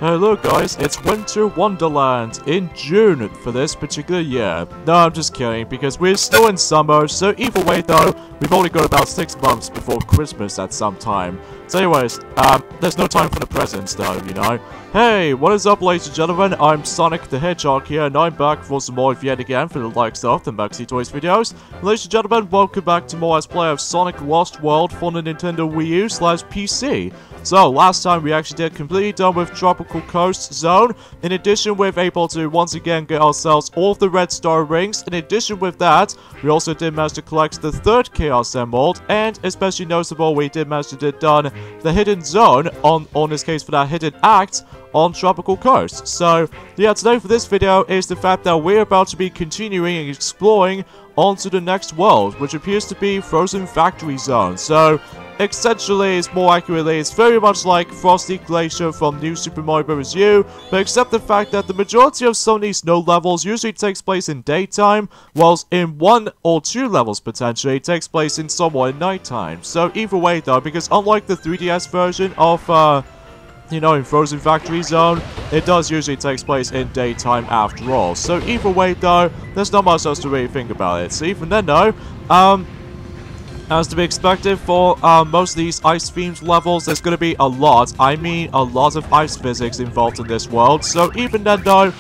Hello guys, it's Winter Wonderland in June for this particular year. No, I'm just kidding, because we're still in summer, so either way though, we've only got about 6 months before Christmas at some time. So anyways, there's no time for the presents though, you know. Hey, what is up ladies and gentlemen, I'm Sonic the Hedgehog here, and I'm back for some more yet again for the likes of the Maxi Toys videos. Ladies and gentlemen, welcome back to more Let's Play of Sonic Lost World for the Nintendo Wii U / PC. So, last time we actually did completely done with Tropical Coast Zone. In addition, we're able to once again get ourselves all of the Red Star Rings. In addition with that, we also did manage to collect the 3rd Chaos Emerald. And, especially noticeable, we did manage to get done the Hidden Zone, on this case for that Hidden Act, on Tropical Coast. So, yeah, today for this video is the fact that we're about to be continuing and exploring onto the next world, which appears to be Frozen Factory Zone. So, essentially, it's more accurately, it's very much like Frosty Glacier from New Super Mario Bros. U, but except the fact that the majority of some of these snow levels usually takes place in daytime, whilst in 1 or 2 levels potentially, it takes place in somewhat in nighttime. So either way though, because unlike the 3DS version of, you know, in Frozen Factory Zone, it does usually take place in daytime after all. So either way though, there's not much else to really think about it. So even then though, as to be expected for most of these ice-themed levels, there's going to be a lot of ice physics involved in this world. So even then though,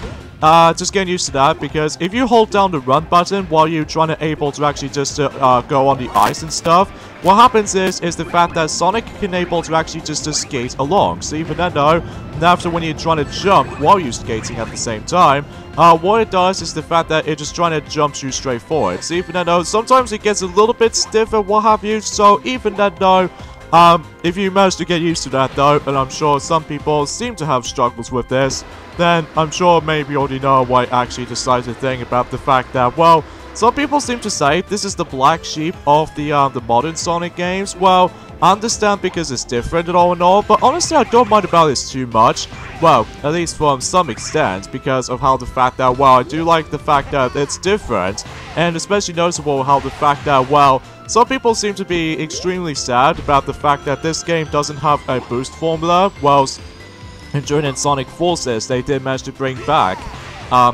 just getting used to that, because if you hold down the run button while you're trying to able to actually just go on the ice and stuff, what happens is the fact that Sonic can able to actually just skate along. So even then though, after when you're trying to jump while you're skating at the same time, what it does is the fact that it's just trying to jump you straight forward. So even then though, sometimes it gets a little bit stiff and what have you, so even then though, if you manage to get used to that though, and I'm sure some people seem to have struggles with this, then I'm sure maybe you already know why I actually decided to think about the fact that, well, some people seem to say this is the black sheep of the modern Sonic games. Well, I understand because it's different and all, but honestly I don't mind about this too much. Well, at least from some extent, because of how the fact that, well, I do like the fact that it's different, and especially noticeable how the fact that, well, some people seem to be extremely sad about the fact that this game doesn't have a boost formula, whilst during Sonic Forces they did manage to bring back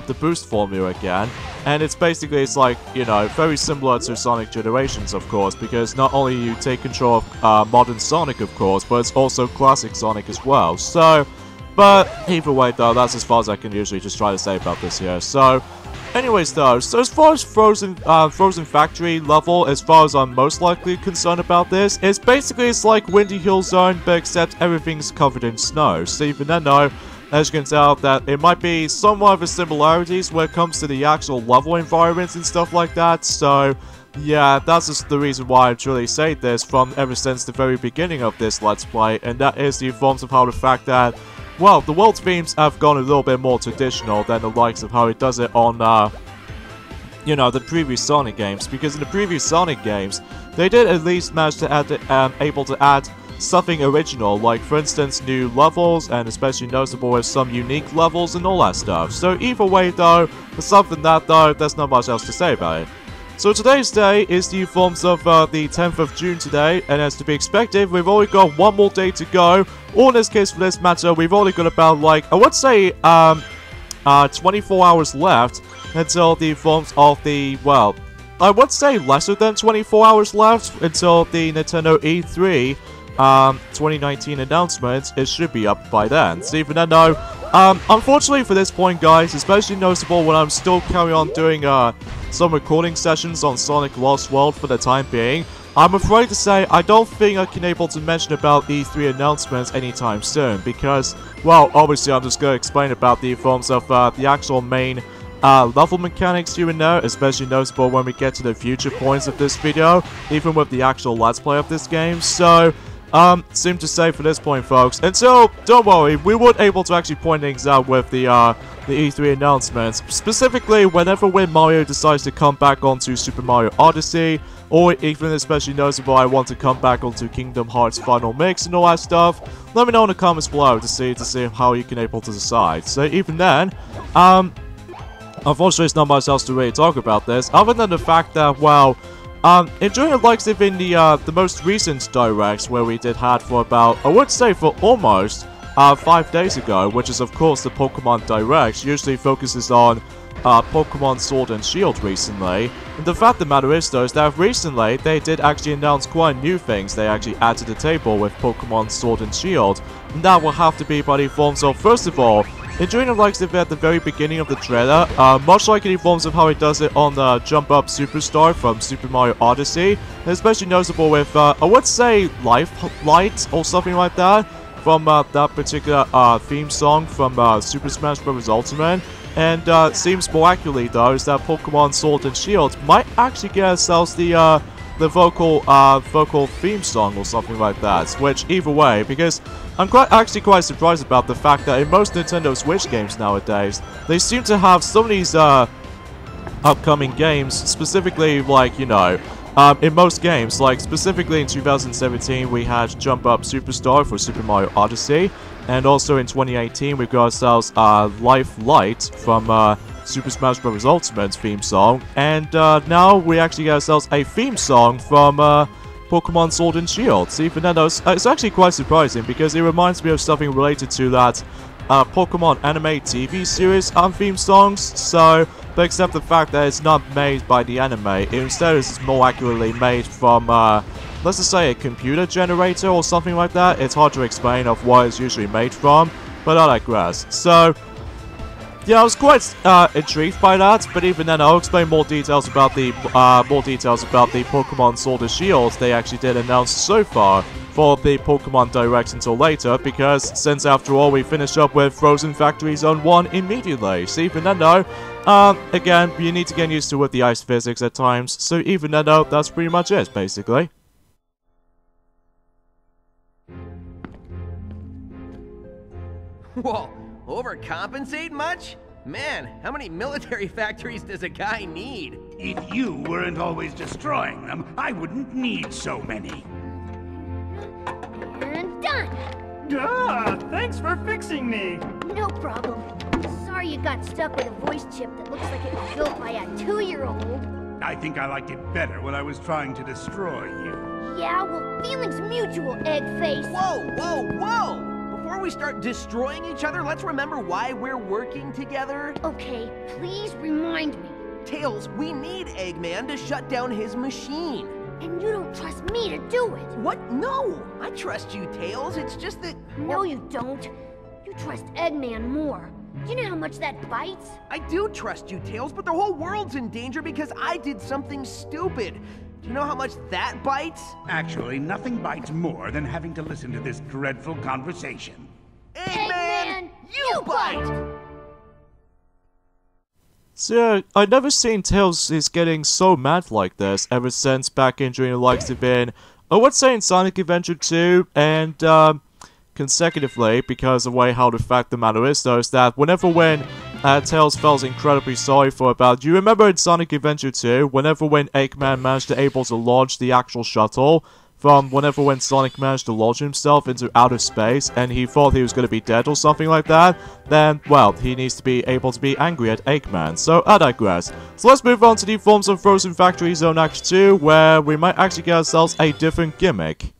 the boost formula again. And it's basically, it's like, you know, very similar to Sonic Generations, of course, because not only you take control of modern Sonic, of course, but it's also classic Sonic as well. So, but either way though, that's as far as I can usually just try to say about this here. So, anyways though, so as far as Frozen Factory level, as far as I'm most likely concerned about this, it's basically, it's like Windy Hill Zone, but except everything's covered in snow. So even then though, as you can tell, that it might be somewhat of the similarities when it comes to the actual level environments and stuff like that. So, yeah, that's just the reason why I truly say this from ever since the very beginning of this Let's Play, and that is the forms of how the fact that, well, the world themes have gone a little bit more traditional than the likes of how it does it on, you know, the previous Sonic games, because in the previous Sonic games, they did at least manage to add, able to add something original, like for instance new levels, and especially noticeable with some unique levels and all that stuff. So either way though, for something that though, there's not much else to say about it. So today's day is the forms of the 10th of June today, and as to be expected, we've only got 1 more day to go, or in this case for this matter, we've only got about like, I would say 24 hours left until the forms of the, well, I would say lesser than 24 hours left until the Nintendo E3 2019 announcements. It should be up by then. So even then though, unfortunately for this point guys, especially noticeable when I'm still carrying on doing some recording sessions on Sonic Lost World for the time being, I'm afraid to say I don't think I can able to mention about E3 announcements anytime soon, because, well, obviously I'm just going to explain about the forms of the actual main level mechanics here and there, especially noticeable when we get to the future points of this video, even with the actual Let's Play of this game. So, seem to say for this point, folks. And so, don't worry, we were able to actually point things out with the E3 announcements. Specifically, whenever when Mario decides to come back onto Super Mario Odyssey, or even especially noticeable I want to come back onto Kingdom Hearts Final Mix and all that stuff, let me know in the comments below to see how you can able to decide. So even then, unfortunately, there's not much else to really talk about this, other than the fact that, well, enjoying the likes of in the most recent directs where we did had for about, I would say for almost 5 days ago, which is of course the Pokemon Direct, usually focuses on Pokemon Sword and Shield recently. And the fact of the matter is though, is that recently they did actually announce quite new things they actually add to the table with Pokemon Sword and Shield. And that will have to be by the forms of, first of all, enjoying the likes of it at the very beginning of the trailer, much like in the forms of how it does it on the Jump Up Superstar from Super Mario Odyssey, and especially noticeable with, I would say, Light or something like that, from that particular theme song from Super Smash Bros. Ultimate. And seems more accurately though is that Pokemon Sword and Shield might actually get ourselves the vocal theme song or something like that. Which either way, because I'm actually quite surprised about the fact that in most Nintendo Switch games nowadays, they seem to have some of these upcoming games, specifically like, you know, in most games, like specifically in 2017 we had Jump Up Superstar for Super Mario Odyssey, and also in 2018 we got ourselves Life Light from Super Smash Bros. Ultimate theme song, and now we actually get ourselves a theme song from Pokemon Sword and Shield. See, Fernando, it's actually quite surprising because it reminds me of something related to that Pokemon anime TV series theme songs, so, but except the fact that it's not made by the anime, instead it's more accurately made from, let's just say a computer generator or something like that. It's hard to explain of what it's usually made from, but I digress. So, yeah, I was quite intrigued by that, but even then I'll explain more details about the Pokemon Sword and Shield they actually did announce so far for the Pokemon Direct until later, because since after all we finished up with Frozen Factory Zone 1 immediately. So even then though, again, you need to get used to with the ice physics at times, so even then though, that's pretty much it, basically. Whoa, overcompensate much? Man, how many military factories does a guy need? If you weren't always destroying them, I wouldn't need so many. And done! Ah, thanks for fixing me! No problem. Sorry you got stuck with a voice chip that looks like it was built by a 2-year-old. I think I liked it better when I was trying to destroy you. Yeah, well, feelings mutual, egg face. Whoa, whoa, whoa! Before we start destroying each other, let's remember why we're working together. Okay, please remind me. Tails, we need Eggman to shut down his machine. And you don't trust me to do it. What? No! I trust you, Tails. It's just that... No, you don't. You trust Eggman more. Do you know how much that bites? I do trust you, Tails, but the whole world's in danger because I did something stupid. Do you know how much that bites? Actually, nothing bites more than having to listen to this dreadful conversation. Eggman, you bite! So, I've never seen Tails is getting so mad like this ever since back in during the likes of in, I would say in Sonic Adventure 2, and consecutively, because of the way how the fact of the matter is though, is that whenever when Tails felt incredibly sorry for about, you remember in Sonic Adventure 2, whenever when Eggman managed to able to launch the actual shuttle, from whenever when Sonic managed to launch himself into outer space and he thought he was going to be dead or something like that, then, well, he needs to be able to be angry at Eggman. So, I digress. So let's move on to the forms of Frozen Factory Zone Act 2, where we might actually get ourselves a different gimmick.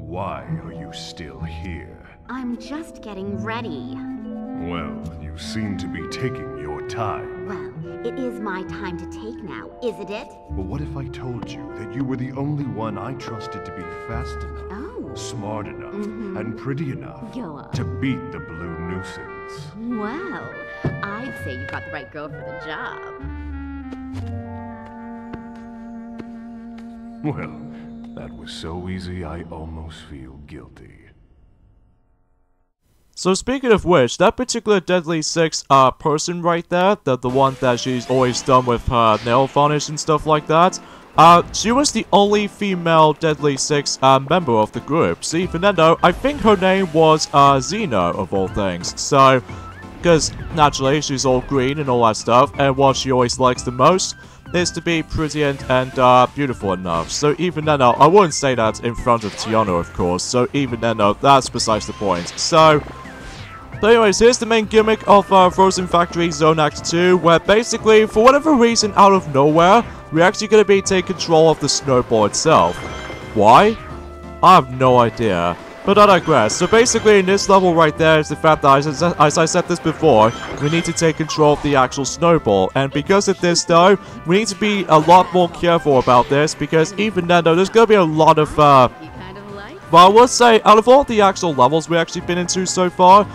Why are you still here? I'm just getting ready. Well, you seem to be taking your time. Well, it is my time to take now, isn't it? But what if I told you that you were the only one I trusted to be fast enough, Oh. smart enough, and pretty enough Go on. to beat the blue nuisance? Well, I'd say you got the right girl for the job. Well, that was so easy I almost feel guilty. So speaking of which, that particular Deadly Six person right there, the one that she's always done with her nail varnish and stuff like that, she was the only female Deadly Six member of the group. See, Fernando, I think her name was Xena of all things. So, because naturally she's all green and all that stuff, and what she always likes the most is to be pretty and beautiful enough. So even then, I wouldn't say that in front of Tiana, of course. So even then, that's besides the point. So, But anyways, here's the main gimmick of Frozen Factory Zone Act 2, where basically, for whatever reason, out of nowhere, we're actually going to be taking control of the snowball itself. Why? I have no idea. But I digress. So basically, in this level right there is the fact that, as I said this before, we need to take control of the actual snowball. And because of this, though, we need to be a lot more careful about this, because even then, though, there's going to be a lot of, But I would say, out of all the actual levels we've actually been into so far,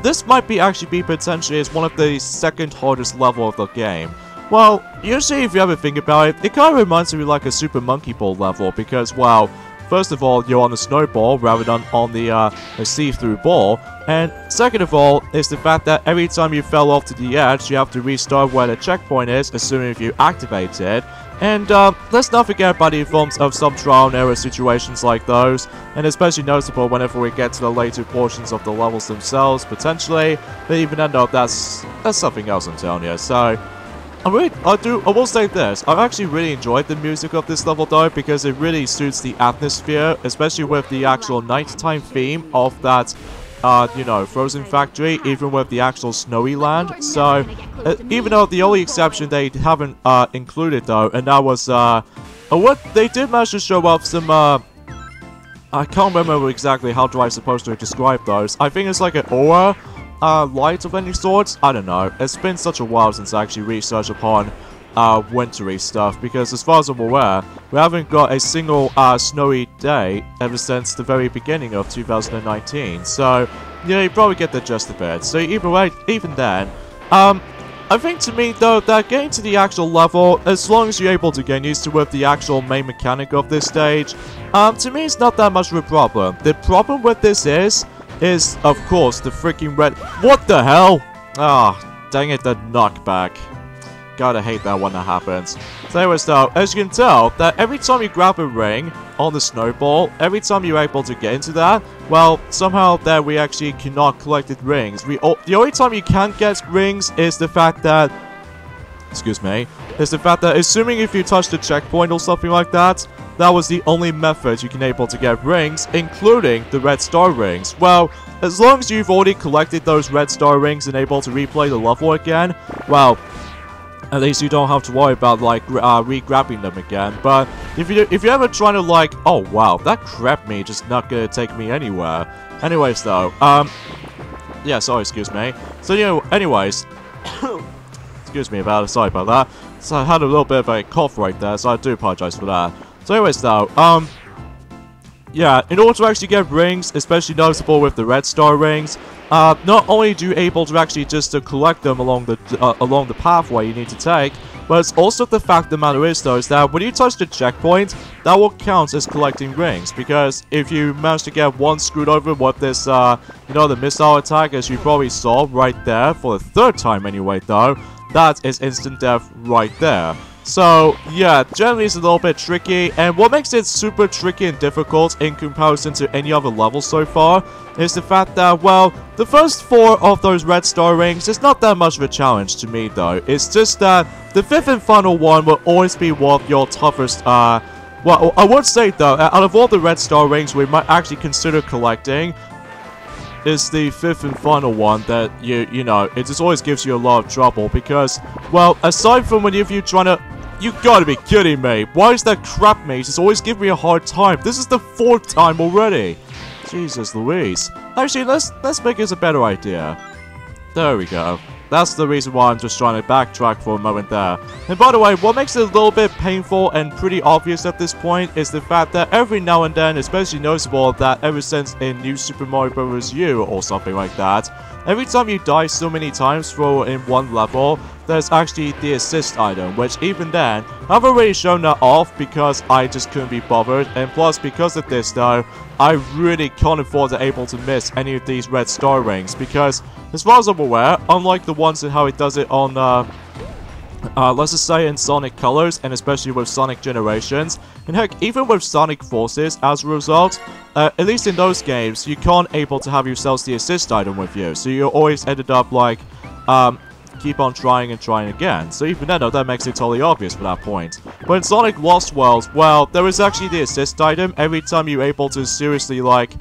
this might actually be potentially as one of the second hardest level of the game. Well, usually if you ever think about it, it kind of reminds me like a Super Monkey Ball level, because, wow, first of all, you're on the snowball rather than on the see-through ball, and second of all, is the fact that every time you fell off to the edge, you have to restart where the checkpoint is, assuming if you activate it. And let's not forget about the forms of some trial and error situations like those, and especially noticeable whenever we get to the later portions of the levels themselves, potentially. But even then, though, that's something else, I'm telling you. So, I will say this, I've actually really enjoyed the music of this level though, because it really suits the atmosphere, especially with the actual nighttime theme of that, you know, Frozen Factory, even with the actual snowy land. So, even though the only exception they haven't included though, and that was, what they did manage to show off some, I can't remember exactly how do I supposed to describe those. I think it's like an aura light of any sorts? I don't know. It's been such a while since I actually researched upon wintry stuff, because as far as I'm aware, we haven't got a single snowy day ever since the very beginning of 2019. So, you know, you probably get the gist of it. So even then, I think to me though, that getting to the actual level, as long as you're able to get used to with the actual main mechanic of this stage, to me it's not that much of a problem. The problem with this is of course the freaking red— what the hell? Ah, dang it, the knockback. Gotta hate that when that happens. So anyways though, as you can tell, that every time you grab a ring on the snowball, every time you're able to get into that, well, somehow there we actually cannot collect rings. The only time you can't get rings is the fact that— excuse me, is the fact that assuming if you touch the checkpoint or something like that, that was the only method you can able to get rings, including the red star rings. Well, as long as you've already collected those red star rings and able to replay the level again, well, at least you don't have to worry about like re-grabbing them again. But if you're ever trying to like— oh wow, that crap meat just not gonna take me anywhere. Anyways though, yeah, sorry, excuse me. So you know, anyways, excuse me about it, sorry about that. So I had a little bit of a cough right there, so I do apologize for that. So anyways though, yeah, in order to actually get rings, especially noticeable with the red star rings, not only do you able to actually just collect them along the pathway you need to take, but it's also the fact of the matter is though, is that when you touch the checkpoint, that will count as collecting rings, because if you manage to get one screwed over with this, you know, the missile attack, as you probably saw right there, for the third time anyway though, that is instant death right there. So, yeah, generally it's a little bit tricky, and what makes it super tricky and difficult in comparison to any other level so far is the fact that, well, the first 4 of those red star rings is not that much of a challenge to me though. It's just that the 5th and final one will always be one of your toughest, well, I would say though, out of all the red star rings we might actually consider collecting, is the 5th and final one that you know, it just always gives you a lot of trouble because, well, aside from when if you're trying to— you gotta be kidding me! Why is that crap mate just always giving me a hard time? This is the 4th time already! Jesus Louise. Actually, let's make this a better idea. There we go. That's the reason why I'm just trying to backtrack for a moment there. And by the way, what makes it a little bit painful and pretty obvious at this point is the fact that every now and then, especially noticeable that ever since in New Super Mario Bros. U or something like that, every time you die so many times in one level, there's actually the assist item, which even then, I've already shown that off because I just couldn't be bothered, and plus because of this though, I really can't afford to able to miss any of these red star rings, because as far as I'm aware, unlike the ones and how it does it on, let's just say in Sonic Colors, and especially with Sonic Generations, and heck, even with Sonic Forces as a result, at least in those games, you can't able to have yourselves the assist item with you, so you always ended up like, keep on trying and trying again. So even then, that makes it totally obvious for that point. But in Sonic Lost Worlds, well, there is actually the assist item every time you're able to seriously, like,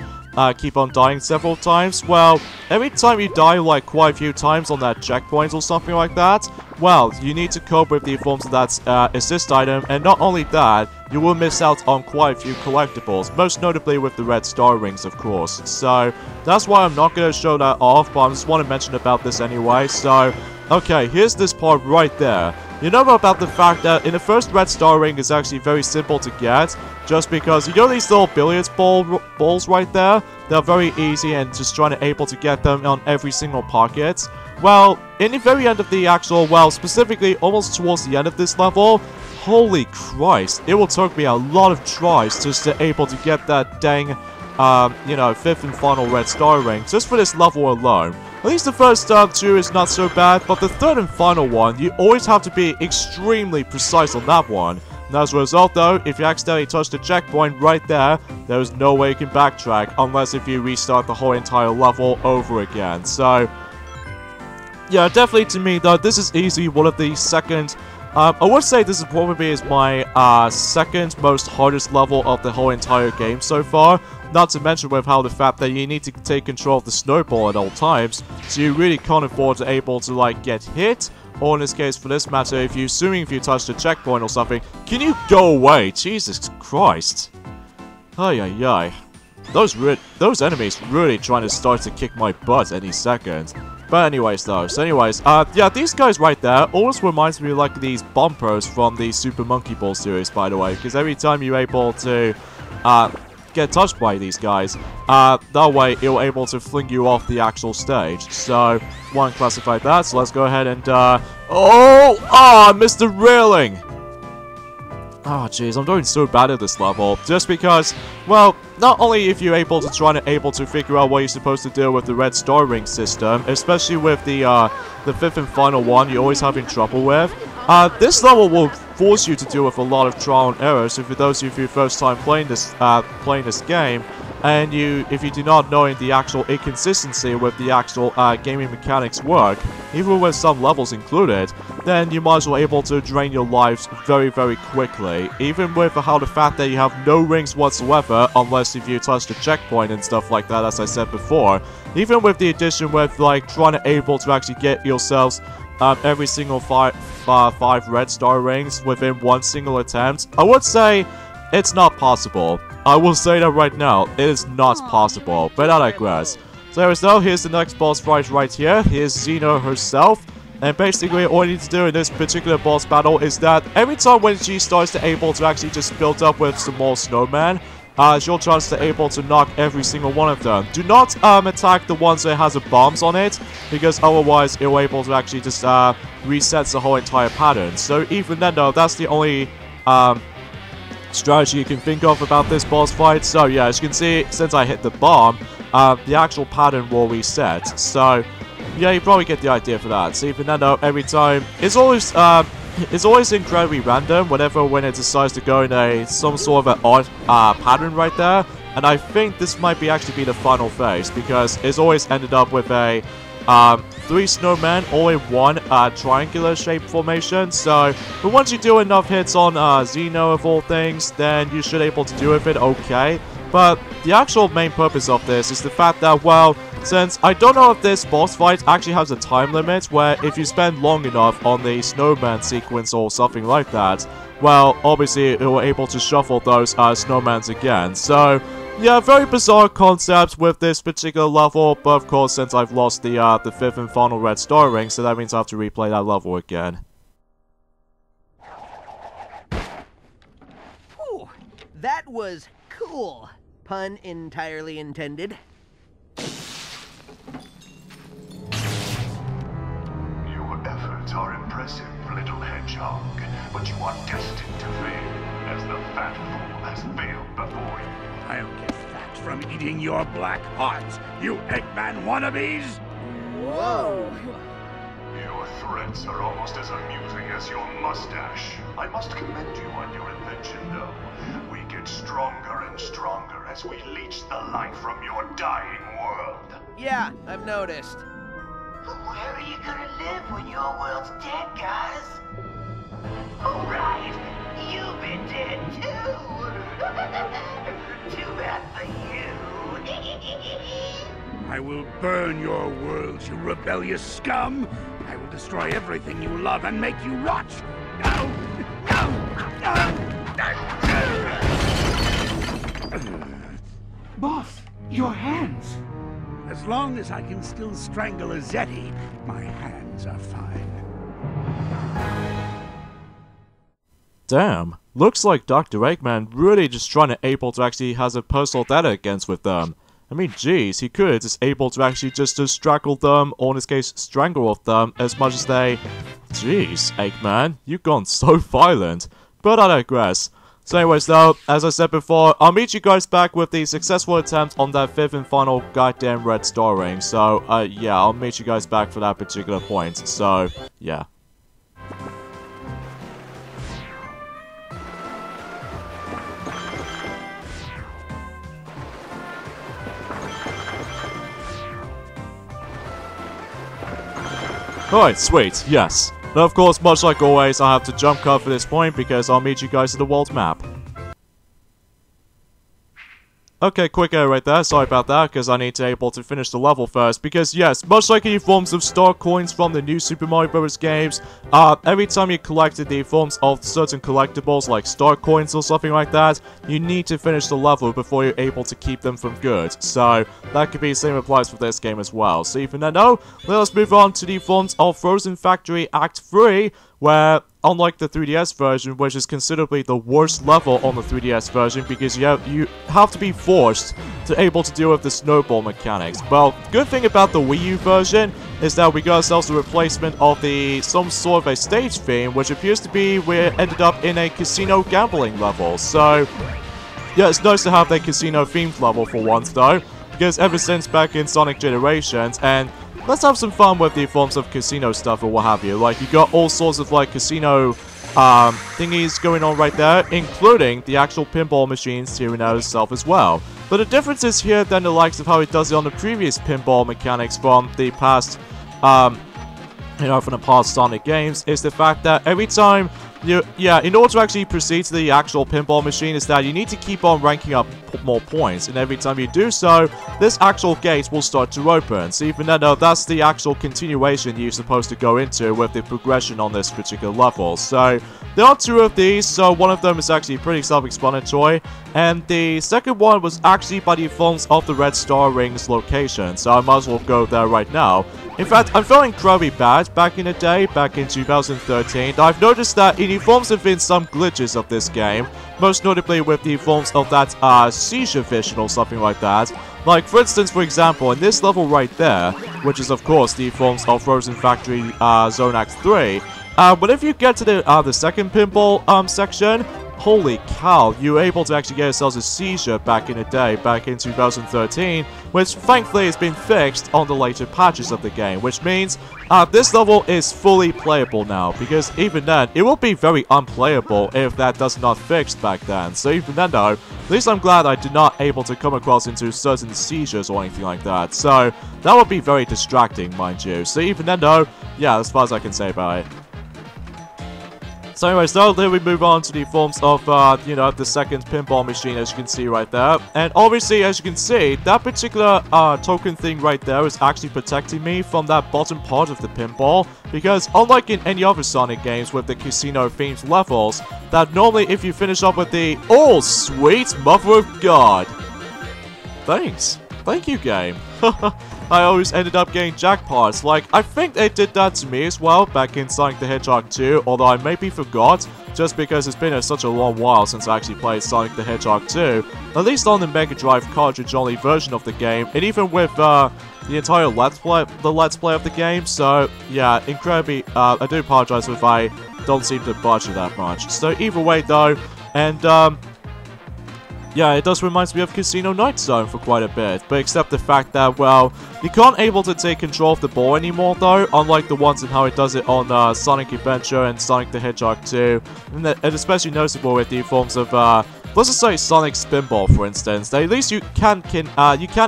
keep on dying several times? Well, every time you die like quite a few times on that checkpoint or something like that, well, you need to cope with the forms of that assist item, and not only that, you will miss out on quite a few collectibles, most notably with the red star rings, of course. So, that's why I'm not going to show that off, but I just want to mention about this anyway. So, okay, here's this part right there. You know about the fact that in the first red star ring is actually very simple to get, just because you know these little billiards balls right there? They're very easy and just trying to able to get them on every single pocket. Well, in the very end of the actual, well, specifically almost towards the end of this level, holy Christ, it will take me a lot of tries just to able to get that dang, you know, 5th and final red star ring, just for this level alone. At least the first two is not so bad, but the 3rd and final one, you always have to be extremely precise on that one. And as a result though, if you accidentally touch the checkpoint right there, there is no way you can backtrack, unless if you restart the whole entire level over again. So, yeah, definitely to me though, this is easily one of the second... I would say this is probably my second most hardest level of the whole entire game so far. Not to mention with how the fact that you need to take control of the snowball at all times, so you really can't afford to able to like get hit, or in this case for this matter, if you touch the checkpoint or something, can you go away? Jesus Christ. Ay ay ay. Those enemies really trying to start to kick my butt any second. But anyways though, yeah, these guys right there always reminds me of like these bumpers from the Super Monkey Ball series, by the way, because every time you're able to, get touched by these guys, that way it'll able to fling you off the actual stage. So, one classified that, so let's go ahead and, I missed the railing! Oh jeez, I'm doing so bad at this level, just because, well, not only if you're able to figure out what you're supposed to do with the red star ring system, especially with the 5th and final one you're always having trouble with, this level will force you to deal with a lot of trial and error. So for those of you first time playing this game, and if you do not know the actual inconsistency with the actual gaming mechanics work, even with some levels included, then you might as well able to drain your lives very, very quickly. Even with how the fact that you have no rings whatsoever, unless if you touch the checkpoint and stuff like that, as I said before. Even with the addition with like trying to able to actually get yourselves every single five red star rings within one single attempt, I would say it's not possible. I will say that right now, it is not possible, but I digress. So here's the next boss fight right here. Here's Xeno herself, and basically all you need to do in this particular boss battle is that every time when she starts to able to actually just build up with some more snowmen, she'll chance to able to knock every single one of them. Do not attack the ones that has the bombs on it, because otherwise it will able to actually just resets the whole entire pattern. So even then though, that's the only strategy you can think of about this boss fight. So yeah, as you can see, since I hit the bomb, the actual pattern will reset. So yeah, you probably get the idea for that. So even then though, every time, it's always incredibly random when it decides to go in some sort of an odd pattern right there. And I think this might actually be the final phase, because it's always ended up with a 3 snowmen all in one triangular shaped formation. So, but once you do enough hits on Xeno of all things, then you should able to do with it okay. But the actual main purpose of this is the fact that, well, since I don't know if this boss fight actually has a time limit where if you spend long enough on the snowman sequence or something like that, well, obviously it will able to shuffle those snowmans again. So, yeah, very bizarre concept with this particular level, but of course, since I've lost the 5th and final red star ring, so that means I have to replay that level again. Whew, that was cool. Pun entirely intended. Your efforts are impressive, little hedgehog, but you are destined to fail, as the fat fool has failed before you. I'll get fat from eating your black hearts, you Eggman wannabes! Whoa! Your threats are almost as amusing as your mustache. I must commend you on your invention, though. We get stronger and stronger as we leech the life from your dying world. Yeah, I've noticed. Where are you gonna live when your world's dead, guys? Oh, right! You've been dead, too! Too bad for you! I will burn your worlds, you rebellious scum! I will destroy everything you love and make you rot! No! Boss, your hands. As long as I can still strangle a Zeti, my hands are fine. Damn, looks like Dr. Eggman really just trying to able to actually has a personal data against with them. I mean, geez, he could just able to actually just strangle them, or in this case, strangle with them as much as they... Jeez, Eggman, you've gone so violent. But I digress. So anyways though, as I said before, I'll meet you guys back with the successful attempt on that 5th and final goddamn red star ring. So, yeah, I'll meet you guys back for that particular point. So, yeah. Alright, sweet, yes. Now of course, much like always, I have to jump cut for this point because I'll meet you guys at the world map. Okay, quick error right there, sorry about that, because I need to able to finish the level first, because yes, much like in the forms of star coins from the new Super Mario Bros. Games, every time you collected the forms of certain collectibles like star coins or something like that, you need to finish the level before you're able to keep them from good, so that could be the same applies for this game as well. So even though, let us move on to the forms of Frozen Factory Act 3, where, unlike the 3DS version, which is considerably the worst level on the 3DS version because you have to be forced to able to deal with the snowball mechanics. Well, the good thing about the Wii U version is that we got ourselves a replacement of some sort of a stage theme, which appears to be we ended up in a casino gambling level. So, yeah, it's nice to have that casino themed level for once though, because ever since back in Sonic Generations, and let's have some fun with the forms of casino stuff or what have you. Like, you got all sorts of, like, casino, thingies going on right there, including the actual pinball machines tearing out itself as well. But the difference is here than the likes of how it does it on the previous pinball mechanics from the past, from the past Sonic games, is the fact that every time in order to actually proceed to the actual pinball machine is that you need to keep on ranking up more points, and every time you do so, this actual gate will start to open. So even though that's the actual continuation you're supposed to go into with the progression on this particular level. So there are two of these, so one of them is actually pretty self-explanatory, and the second one was actually by the forms of the Red Star Ring's location, so I might as well go there right now. In fact, I'm feeling incredibly bad back in the day, back in 2013. I've noticed that in the forms have been some glitches of this game, most notably with the forms of that seizure vision or something like that. Like, for instance, for example, in this level right there, which is of course the forms of Frozen Factory Zone Act 3, but if you get to the second pinball section, holy cow, you were able to actually get yourselves a seizure back in the day, back in 2013, which thankfully has been fixed on the later patches of the game, which means this level is fully playable now, because even then, it will be very unplayable if that does not fixed back then. So even then though, at least I'm glad I did not able to come across into certain seizures or anything like that, so that would be very distracting, mind you. So even then though, yeah, as far as I can say about it. So anyways, though, then we move on to the forms of, the second pinball machine, as you can see right there. And obviously, as you can see, that particular token thing right there is actually protecting me from that bottom part of the pinball. Because unlike in any other Sonic games with the casino-themed levels, that normally if you finish up with the, oh, sweet mother of God. Thanks. Thank you, game. I always ended up getting jackpots. Like, I think they did that to me as well back in Sonic the Hedgehog 2, although I maybe forgot, just because it's been such a long while since I actually played Sonic the Hedgehog 2, at least on the Mega Drive cartridge-only version of the game, and even with the entire Let's Play of the game, so yeah, incredibly, I do apologize if I don't seem to budge that much. So either way though, and yeah, it does remind me of Casino Night Zone for quite a bit, but except the fact that, well, you can't able to take control of the ball anymore though, unlike the ones and how it does it on Sonic Adventure and Sonic the Hedgehog 2, and especially noticeable with the forms of, let's just say Sonic Spinball for instance. That at least you can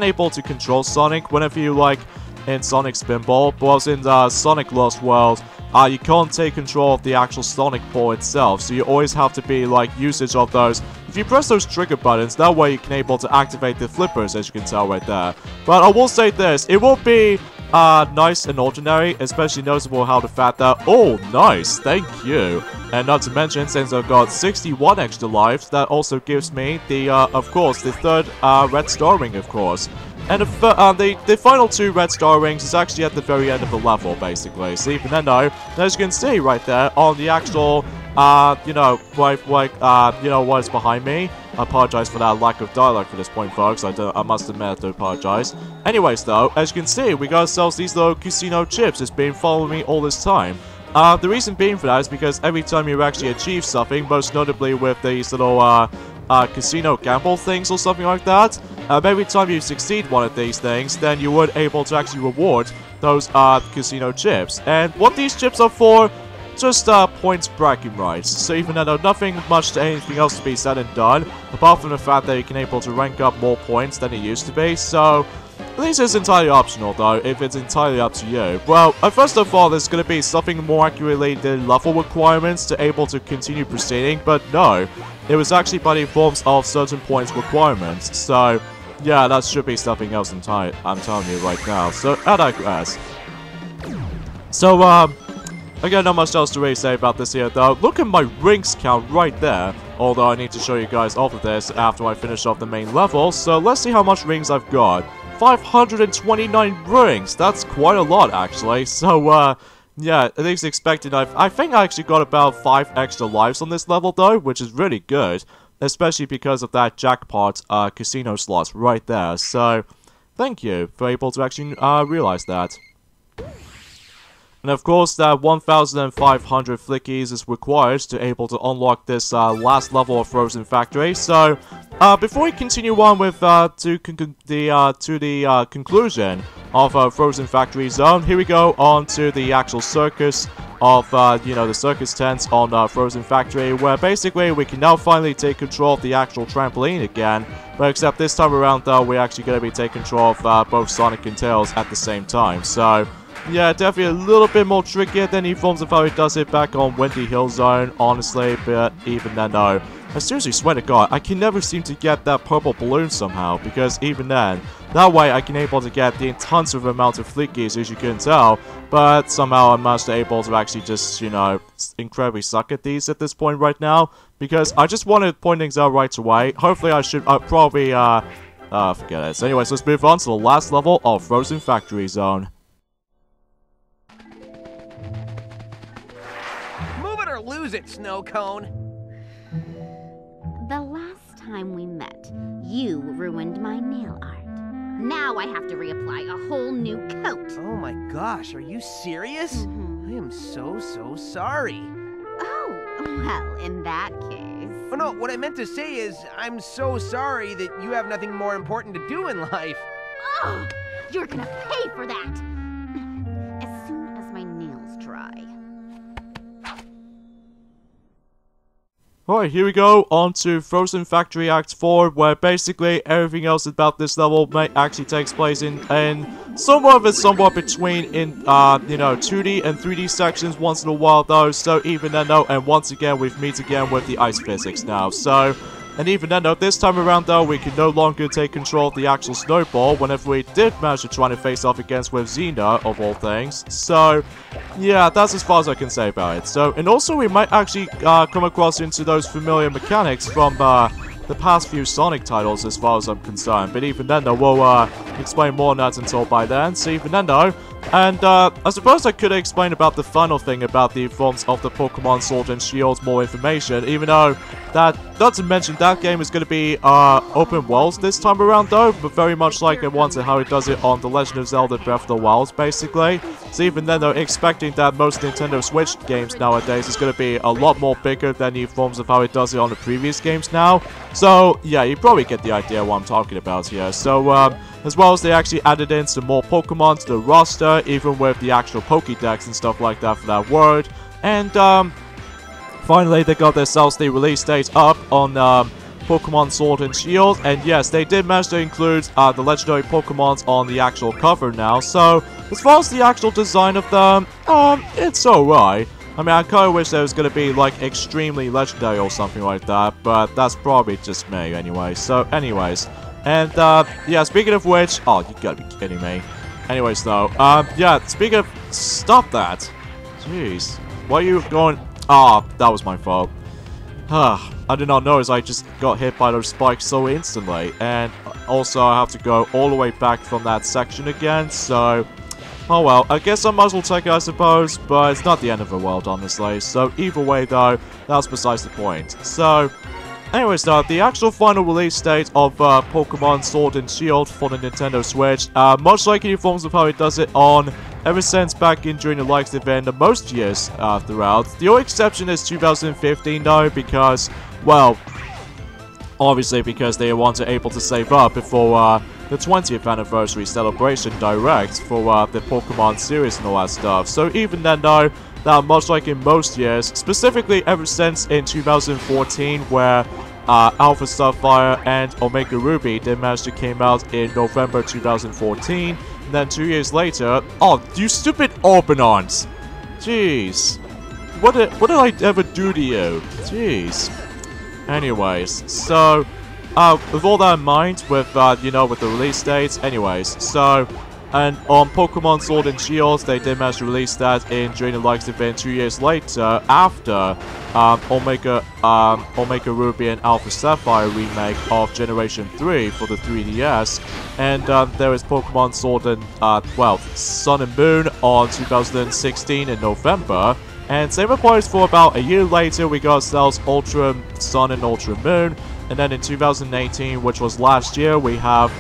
able to control Sonic whenever you like in Sonic Spinball, but in Sonic Lost World, you can't take control of the actual Sonic ball itself, so you always have to be like usage of those. If you press those trigger buttons, that way you can able to activate the flippers, as you can tell right there. But I will say this, it will be nice and ordinary, especially noticeable how the fact that, oh, nice, thank you. And not to mention, since I've got 61 extra lives, that also gives me the, of course, the third red star ring, of course. And the final 2 red star rings is actually at the very end of the level, basically. So even then, though, as you can see right there on the actual, you know, you know what's behind me. I apologize for that lack of dialogue for this point, folks. I must admit I do apologize. Anyways, though, as you can see, we got ourselves these little casino chips. It's been following me all this time. The reason being for that is because every time you actually achieve something, most notably with these little, casino gamble things or something like that, every time you succeed one of these things, then you would able to actually reward those, casino chips. And what these chips are for, just, points bragging rights. So even though nothing much to anything else to be said and done, apart from the fact that you can able to rank up more points than it used to be, so this is entirely optional though, if it's entirely up to you. Well, first of all, there's going to be something more accurately the level requirements to able to continue proceeding, but no, it was actually by the forms of certain points requirements, so yeah, that should be something else entirely, I'm telling you right now, so I digress. So, again, not much else to really say about this here, though. Look at my rings count right there. Although I need to show you guys off of this after I finish off the main level. So let's see how much rings I've got. 529 rings. That's quite a lot, actually. So, yeah, at least expected. I think I actually got about 5 extra lives on this level, though, which is really good. Especially because of that jackpot casino slots right there. So, thank you for able to actually realize that. And of course, that 1,500 flickies is required to able to unlock this last level of Frozen Factory. So, before we continue on with to the conclusion of Frozen Factory Zone, here we go on to the actual circus of you know, the circus tents on Frozen Factory, where basically we can now finally take control of the actual trampoline again. But except this time around, though, we're actually going to be taking control of both Sonic and Tails at the same time. So, yeah, definitely a little bit more trickier than he forms of how he does it back on Windy Hill Zone, honestly, but even then, no. I seriously swear to God, I can never seem to get that purple balloon somehow, because even then, that way I can able to get the tons of amount of flickies, as you can tell, but somehow I'm not able to actually just, you know, incredibly suck at these at this point right now, because I just wanted to point things out right away. Hopefully I should probably, forget it. So anyways, let's move on to the last level of Frozen Factory Zone. Lose it, Snow Cone. The last time we met, you ruined my nail art. Now I have to reapply a whole new coat. Oh my gosh, are you serious? I am so sorry. Oh, well, in that case... Oh no, what I meant to say is, I'm so sorry that you have nothing more important to do in life. Oh, you're gonna pay for that! As soon as my nails dry. Alright, here we go, on to Frozen Factory Act 4, where basically everything else about this level actually takes place in somewhat between you know, 2D and 3D sections once in a while though, so even then though, and once again we meet again with the ice physics now, so... And even then though, this time around though, we can no longer take control of the actual snowball whenever we did manage to try to face off against with Xena, of all things. So, yeah, that's as far as I can say about it. So, and also we might actually come across into those familiar mechanics from the past few Sonic titles as far as I'm concerned. But even then though, we'll explain more on that until by then. So even then though, and I suppose I could explain about the final thing about the forms of the Pokemon Sword and Shield more information, even though that, not to mention that game is going to be open worlds this time around though, but very much like it wanted how it does it on The Legend of Zelda Breath of the Wild basically. So even then though, expecting that most Nintendo Switch games nowadays is going to be a lot more bigger than the forms of how it does it on the previous games now. So yeah, you probably get the idea what I'm talking about here. So as well as they actually added in some more Pokemon to the roster, even with the actual Pokédex and stuff like that for that word. And finally they got themselves the release date up on Pokemon Sword and Shield, and yes, they did manage to include the legendary Pokemons on the actual cover now, so as far as the actual design of them, it's alright. I mean, I kinda wish there was gonna be, like, extremely legendary or something like that, but that's probably just me anyway. So, anyways. And, yeah, speaking of which... Oh, you gotta be kidding me. Anyways, though, yeah, speaking of... Stop that! Jeez. Why are you going... Ah, that was my fault. I did not notice I just got hit by those spikes so instantly. And also, I have to go all the way back from that section again, so... Oh well, I guess I might as well take it, I suppose, but it's not the end of the world, honestly. So either way, though, that's besides the point. So, anyways, though, the actual final release date of Pokemon Sword and Shield for the Nintendo Switch, much like in forms of how it does it on ever since back in during the likes event and most years throughout. The only exception is 2015, though, because, well, obviously because they weren't able to save up before the 20th anniversary celebration direct for the Pokemon series and all that stuff. So even then, though, that much like in most years, specifically ever since in 2014 where Alpha Sapphire and Omega Ruby did manage to came out in November 2014, and then 2 years later... Oh, you stupid Orbanons! Jeez. What did I ever do to you? Jeez. Anyways, so... with all that in mind, with, you know, with the release dates, anyways, so, and on Pokemon Sword and Shield, they did manage to release that during the likes event 2 years later, after, Omega Ruby and Alpha Sapphire remake of Generation 3 for the 3DS, and, there is Pokemon Sword and, well, Sun and Moon on 2016 in November, and same applies for about a year later, we got ourselves Ultra Sun and Ultra Moon. And then in 2018, which was last year, we have,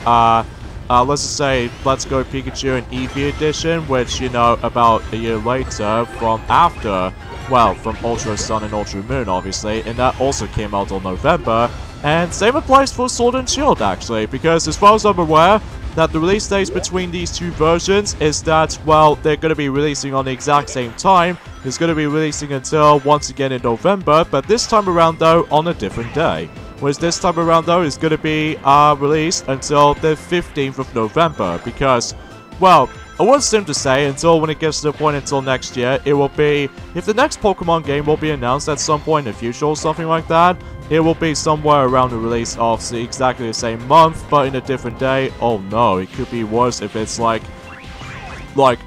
let's just say, Let's Go Pikachu and Eevee Edition, which, you know, about a year later from after, well, from Ultra Sun and Ultra Moon, obviously, and that also came out in November. And same applies for Sword and Shield, actually, because as far as I'm aware, that the release dates between these two versions is that, well, they're going to be releasing on the exact same time. It's going to be releasing until, once again, in November, but this time around, though, on a different day. Whereas this time around, though, is going to be released until the 15th of November. Because, well, I won't seem to say until when it gets to the point until next year, it will be... If the next Pokemon game will be announced at some point in the future or something like that, it will be somewhere around the release of exactly the same month, but in a different day. Oh no, it could be worse if it's like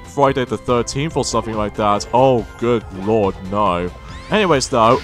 Friday the 13th or something like that. Oh, good lord, no. Anyways, though,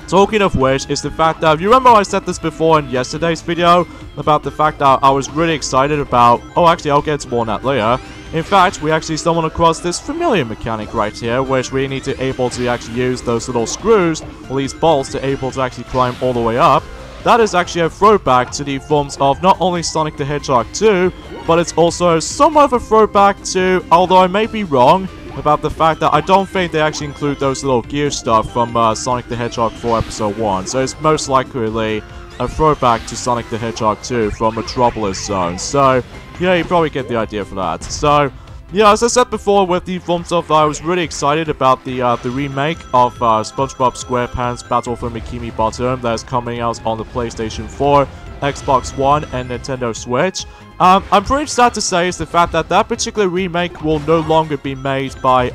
talking of which, is the fact that, you remember I said this before in yesterday's video, about the fact that I was really excited about, oh actually I'll get to more on that later. In fact, we actually stumbled across this familiar mechanic right here, which we need to able to actually use those little screws, or these bolts, to able to actually climb all the way up. That is actually a throwback to the forms of not only Sonic the Hedgehog 2, but it's also somewhat of a throwback to, although I may be wrong, about the fact that I don't think they actually include those little gear stuff from Sonic the Hedgehog 4 Episode 1, so it's most likely a throwback to Sonic the Hedgehog 2 from Metropolis Zone, so yeah, you probably get the idea for that. So yeah, as I said before with the form stuff, I was really excited about the remake of SpongeBob SquarePants Battle for Bikini Bottom that is coming out on the PlayStation 4, Xbox One, and Nintendo Switch. I'm pretty sad to say is the fact that that particular remake will no longer be made by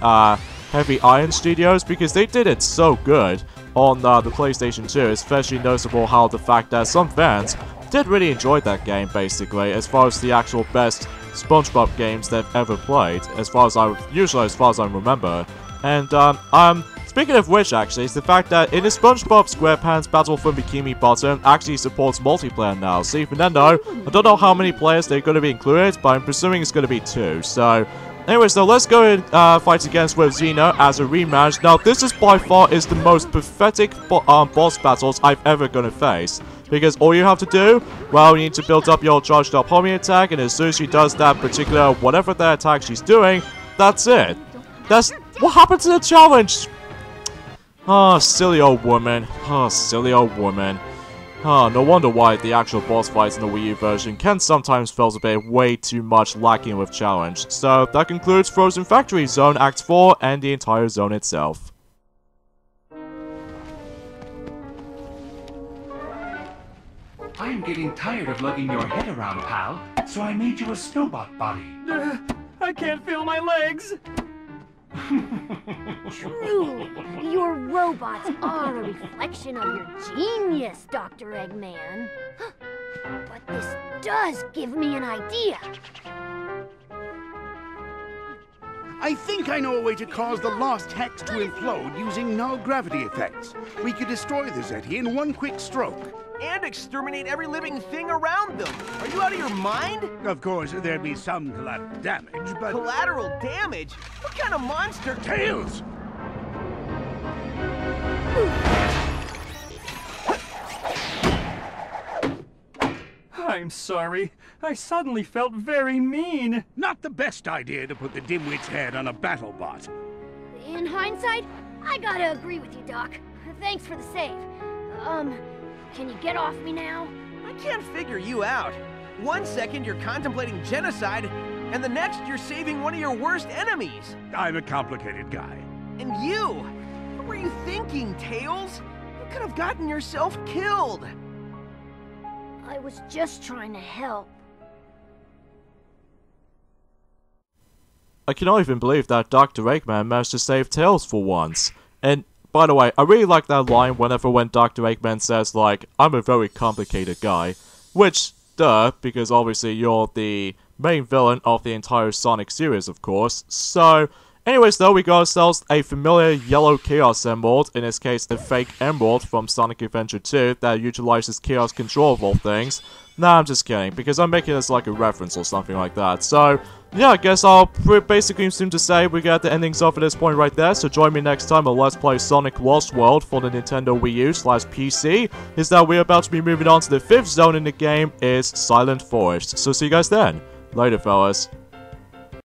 Heavy Iron Studios, because they did it so good on the PlayStation 2, especially noticeable how the fact that some fans did really enjoy that game, basically, as far as the actual best SpongeBob games they've ever played, as far as I remember. And speaking of which, actually, is the fact that in the SpongeBob SquarePants Battle for Bikini Bottom actually supports multiplayer now. So even then, though, I don't know how many players they're going to be included, but I'm presuming it's going to be 2. So, anyways, so let's go and fight against with Xeno as a rematch. Now, this is by far is the most pathetic boss battles I've ever going to face. Because all you have to do, well, you need to build up your charged up homing attack, and as soon as she does that particular, whatever that attack she's doing, that's it. That's what happened to the challenge. Oh, silly old woman. Oh, silly old woman. Oh, no wonder why the actual boss fights in the Wii U version can sometimes feel a bit way too much lacking with challenge. So, that concludes Frozen Factory Zone Act 4 and the entire zone itself. I'm getting tired of lugging your head around, pal, so I made you a Snowbot body. I can't feel my legs. Truly, your robots are a reflection of your genius, Dr. Eggman. But this does give me an idea. I think I know a way to cause the lost hex to implode using null gravity effects. We could destroy the Zeti in one quick stroke. And exterminate every living thing around them. Are you out of your mind? Of course, there'd be some collateral damage, but... Collateral damage? What kind of monster? Tails! I'm sorry. I suddenly felt very mean. Not the best idea to put the dimwit's head on a battle bot. In hindsight, I gotta agree with you, Doc. Thanks for the save. Can you get off me now? I can't figure you out. 1 second you're contemplating genocide, and the next you're saving one of your worst enemies. I'm a complicated guy. And you? What were you thinking, Tails? You could have gotten yourself killed. I was just trying to help. I cannot even believe that Dr. Eggman managed to save Tails for once. And, by the way, I really like that line when Dr. Eggman says, like, I'm a very complicated guy. Which, duh, because obviously you're the main villain of the entire Sonic series, of course. So, anyways though, we got ourselves a familiar yellow Chaos Emerald, in this case the fake Emerald from Sonic Adventure 2 that utilizes Chaos control of all things. Nah, I'm just kidding, because I'm making this like a reference or something like that. So, yeah, I guess I'll basically seem to say we got the endings off at this point right there, so join me next time on Let's Play Sonic Lost World for the Nintendo Wii U/PC, is that we're about to be moving on to the 5th zone in the game, is Silent Forest. So see you guys then. Later, fellas.